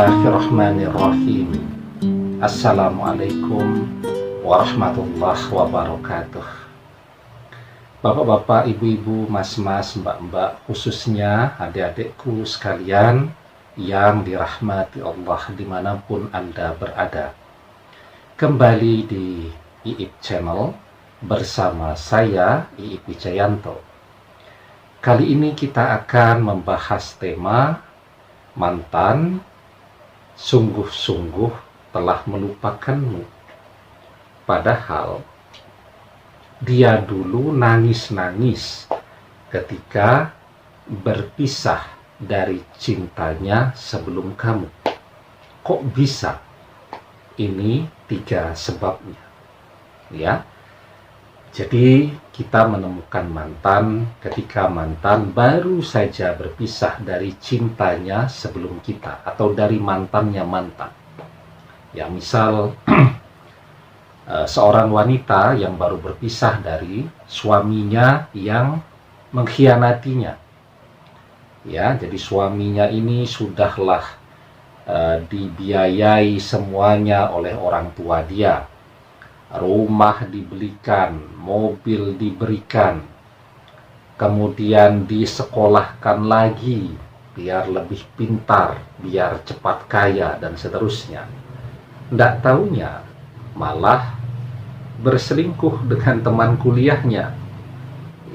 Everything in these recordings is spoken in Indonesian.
Bismillahirrahmanirrahim. Assalamualaikum warahmatullahi wabarakatuh. Bapak-bapak, ibu-ibu, mas-mas, mbak-mbak, khususnya adik-adikku sekalian yang dirahmati Allah dimanapun Anda berada. Kembali di IIP Channel bersama saya, IIP Wijayanto. Kali ini kita akan membahas tema mantan sungguh-sungguh telah melupakanmu, padahal dia dulu nangis-nangis ketika berpisah dari cintanya sebelum kamu. Kok bisa? Ini 3 sebabnya, ya. Jadi kita menemukan mantan ketika mantan baru saja berpisah dari cintanya sebelum kita, atau dari mantannya mantan. Ya, misal seorang wanita yang baru berpisah dari suaminya yang mengkhianatinya. Ya, jadi suaminya ini sudahlah dibiayai semuanya oleh orang tua dia. Rumah dibelikan, mobil diberikan, kemudian disekolahkan lagi biar lebih pintar, biar cepat kaya, dan seterusnya. Nggak taunya malah berselingkuh dengan teman kuliahnya,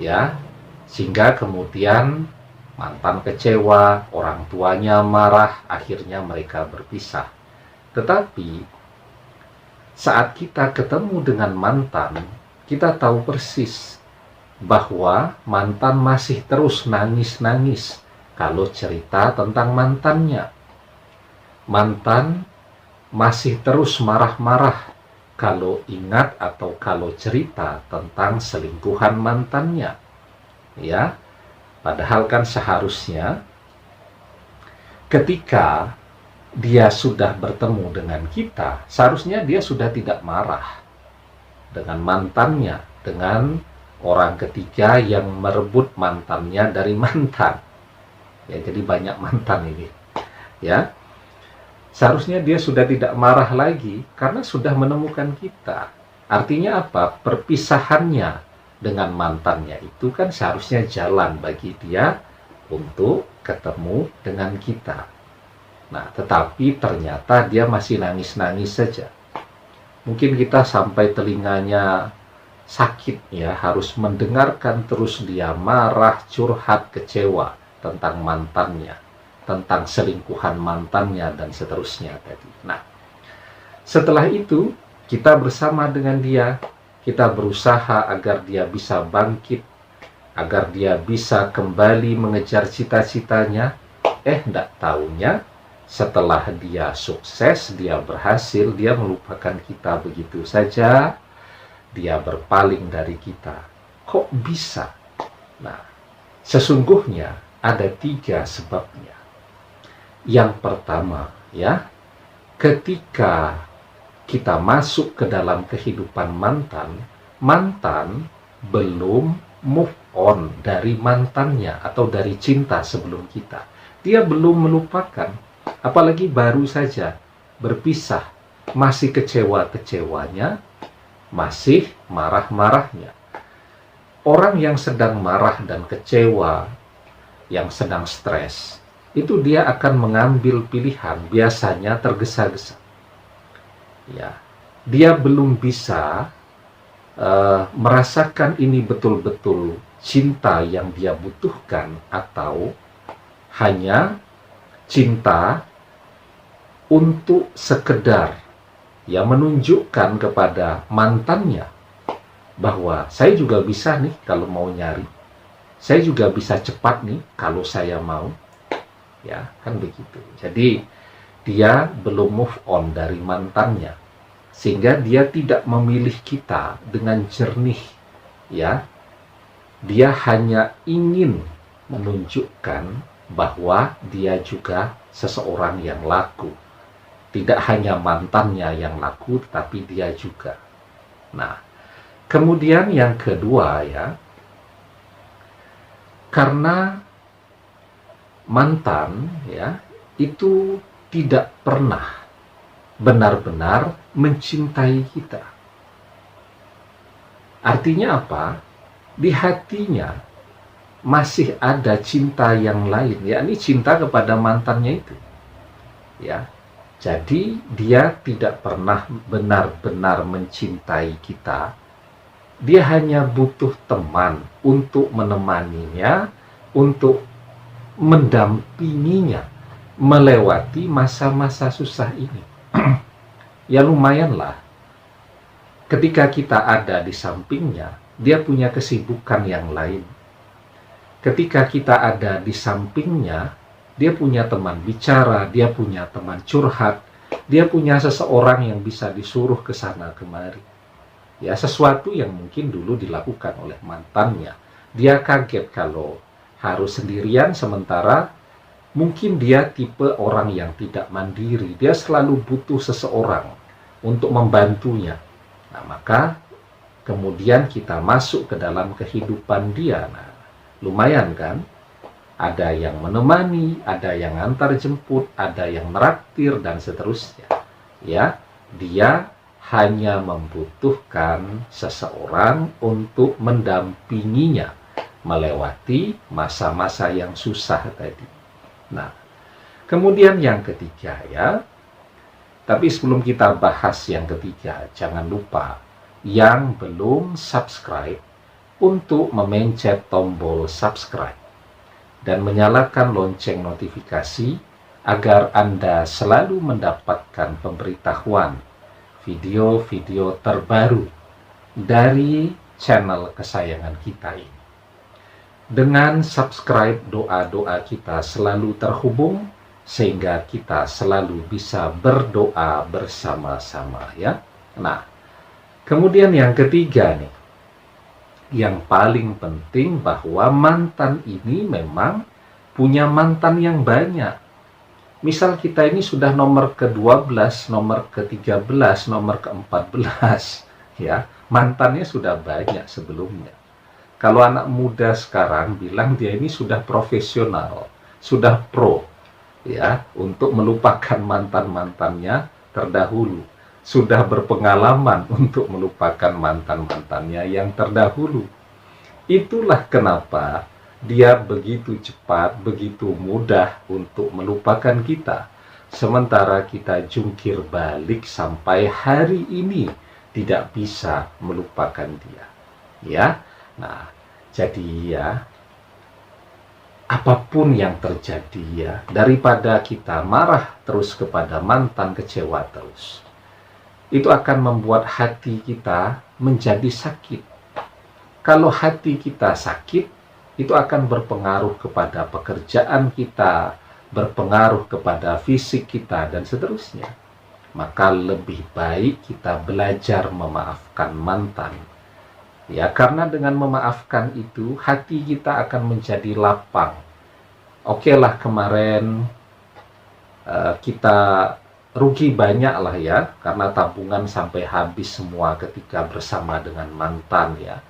ya, sehingga kemudian mantan kecewa, orang tuanya marah, akhirnya mereka berpisah. Tetapi saat kita ketemu dengan mantan, kita tahu persis bahwa mantan masih terus nangis-nangis kalau cerita tentang mantannya. Mantan masih terus marah-marah kalau ingat atau kalau cerita tentang selingkuhan mantannya. Ya, padahal kan seharusnya ketika dia sudah bertemu dengan kita, seharusnya dia sudah tidak marah dengan mantannya, dengan orang ketiga yang merebut mantannya dari mantan. Ya, jadi banyak mantan ini. Ya, seharusnya dia sudah tidak marah lagi karena sudah menemukan kita. Artinya apa? Perpisahannya dengan mantannya itu kan seharusnya jalan bagi dia untuk ketemu dengan kita. Nah, tetapi ternyata dia masih nangis-nangis saja. Mungkin kita sampai telinganya sakit, ya, harus mendengarkan terus dia marah, curhat, kecewa tentang mantannya, tentang selingkuhan mantannya, dan seterusnya tadi. Nah, setelah itu kita bersama dengan dia, kita berusaha agar dia bisa bangkit, agar dia bisa kembali mengejar cita-citanya. Nggak taunya setelah dia sukses, dia berhasil, dia melupakan kita begitu saja, dia berpaling dari kita. Kok bisa? Nah, sesungguhnya ada 3 sebabnya. Yang pertama, ya, ketika kita masuk ke dalam kehidupan mantan, mantan belum move on dari mantannya atau dari cinta sebelum kita. Dia belum melupakan. Apalagi baru saja berpisah, masih kecewa-kecewanya, masih marah-marahnya. Orang yang sedang marah dan kecewa, yang sedang stres, itu dia akan mengambil pilihan, biasanya tergesa-gesa. Ya, dia belum bisa merasakan ini betul-betul cinta yang dia butuhkan, atau hanya cinta untuk sekedar ya menunjukkan kepada mantannya bahwa saya juga bisa nih kalau mau nyari, saya juga bisa cepat nih kalau saya mau, ya kan begitu. Jadi dia belum move on dari mantannya, sehingga dia tidak memilih kita dengan jernih, ya. Dia hanya ingin menunjukkan bahwa dia juga seseorang yang laku. Tidak hanya mantannya yang laku, tetapi dia juga. Nah, kemudian yang kedua, ya, karena mantan, ya, itu tidak pernah benar-benar mencintai kita. Artinya apa? Di hatinya masih ada cinta yang lain, yakni cinta kepada mantannya itu. Ya. Jadi dia tidak pernah benar-benar mencintai kita. Dia hanya butuh teman untuk menemaninya, untuk mendampinginya melewati masa-masa susah ini. Ya lumayanlah. Ketika kita ada di sampingnya, dia punya kesibukan yang lain. Ketika kita ada di sampingnya, dia punya teman bicara, dia punya teman curhat, dia punya seseorang yang bisa disuruh ke sana kemari. Ya, sesuatu yang mungkin dulu dilakukan oleh mantannya. Dia kaget kalau harus sendirian, sementara mungkin dia tipe orang yang tidak mandiri. Dia selalu butuh seseorang untuk membantunya. Nah, maka kemudian kita masuk ke dalam kehidupan dia. Nah, lumayan kan? Ada yang menemani, ada yang antar jemput, ada yang meraktir, dan seterusnya. Ya, dia hanya membutuhkan seseorang untuk mendampinginya melewati masa-masa yang susah tadi. Nah, kemudian yang ketiga ya, tapi sebelum kita bahas yang ketiga, jangan lupa yang belum subscribe untuk memencet tombol subscribe dan menyalakan lonceng notifikasi agar Anda selalu mendapatkan pemberitahuan video-video terbaru dari channel kesayangan kita ini. Dengan subscribe, doa-doa kita selalu terhubung sehingga kita selalu bisa berdoa bersama-sama ya. Nah, kemudian yang ketiga nih, yang paling penting bahwa mantan ini memang punya mantan yang banyak. Misal kita ini sudah nomor ke-12, nomor ke-13, nomor ke-14, ya, mantannya sudah banyak sebelumnya. Kalau anak muda sekarang bilang dia ini sudah profesional, sudah pro, ya, untuk melupakan mantan-mantannya terdahulu. Sudah berpengalaman untuk melupakan mantan-mantannya yang terdahulu. Itulah kenapa dia begitu cepat, begitu mudah untuk melupakan kita. Sementara kita jungkir balik sampai hari ini tidak bisa melupakan dia. Ya, nah, jadi ya, apapun yang terjadi ya, daripada kita marah terus kepada mantan, kecewa terus, itu akan membuat hati kita menjadi sakit. Kalau hati kita sakit, itu akan berpengaruh kepada pekerjaan kita, berpengaruh kepada fisik kita, dan seterusnya. Maka lebih baik kita belajar memaafkan mantan. Ya, karena dengan memaafkan itu, hati kita akan menjadi lapang. Oke lah, kemarin kita rugi banyak lah ya, karena tabungan sampai habis semua ketika bersama dengan mantan ya.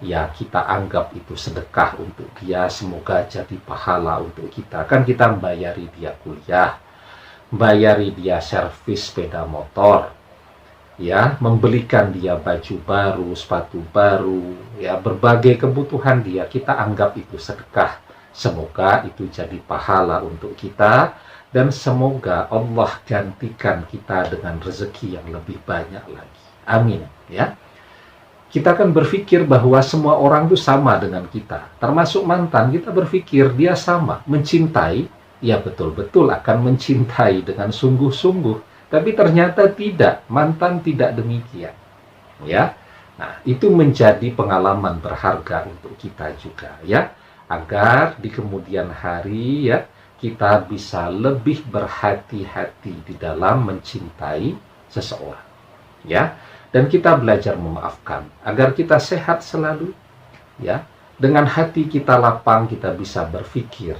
Ya, kita anggap itu sedekah untuk dia, semoga jadi pahala untuk kita. Kan kita membayari dia kuliah, membayari dia servis sepeda motor, ya, membelikan dia baju baru, sepatu baru, ya, berbagai kebutuhan dia, kita anggap itu sedekah. Semoga itu jadi pahala untuk kita, dan semoga Allah gantikan kita dengan rezeki yang lebih banyak lagi. Amin. Ya, kita akan berpikir bahwa semua orang itu sama dengan kita, termasuk mantan. Kita berpikir dia sama, mencintai, ya betul-betul akan mencintai dengan sungguh-sungguh. Tapi ternyata tidak, mantan tidak demikian. Ya, nah itu menjadi pengalaman berharga untuk kita juga ya, agar di kemudian hari ya, kita bisa lebih berhati-hati di dalam mencintai seseorang. Ya, dan kita belajar memaafkan agar kita sehat selalu. Ya, dengan hati kita lapang, kita bisa berpikir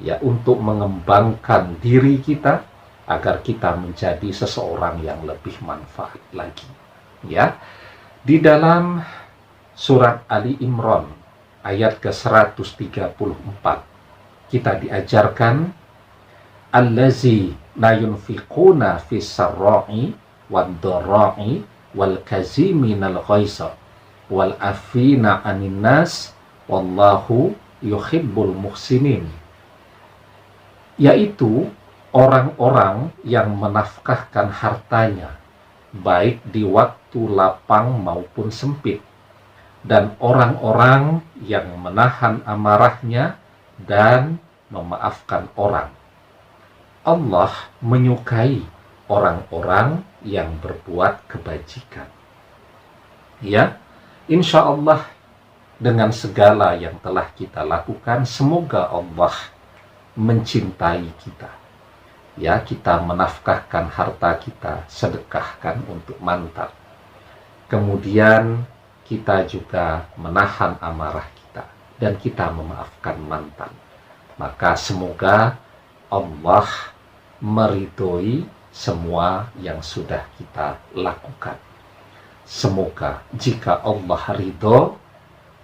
ya untuk mengembangkan diri kita agar kita menjadi seseorang yang lebih manfaat lagi. Ya, di dalam surat Ali Imran ayat ke-134 kita diajarkan allazi la yunfiquna fis sarra'i wad dharra'i wal kaziminal ghaisa wal afina 'anin nas wallahu yuhibbul muhsinin. Yaitu orang-orang yang menafkahkan hartanya baik di waktu lapang maupun sempit, dan orang-orang yang menahan amarahnya dan memaafkan orang. Allah menyukai orang-orang yang berbuat kebajikan. Ya, insya Allah dengan segala yang telah kita lakukan, semoga Allah mencintai kita. Ya, kita menafkahkan harta kita, sedekahkan untuk mantan. Kemudian kita juga menahan amarah kita dan kita memaafkan mantan. Maka semoga Allah meridhoi semua yang sudah kita lakukan. Semoga jika Allah ridho,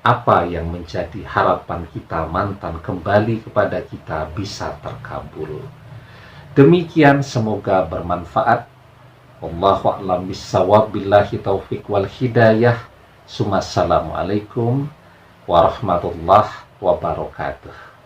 apa yang menjadi harapan kita mantan kembali kepada kita bisa terkabul. Demikian, semoga bermanfaat. Wallahu a'lam bissawab, billahi taufiq wal hidayah. Assalamualaikum warahmatullahi wabarakatuh.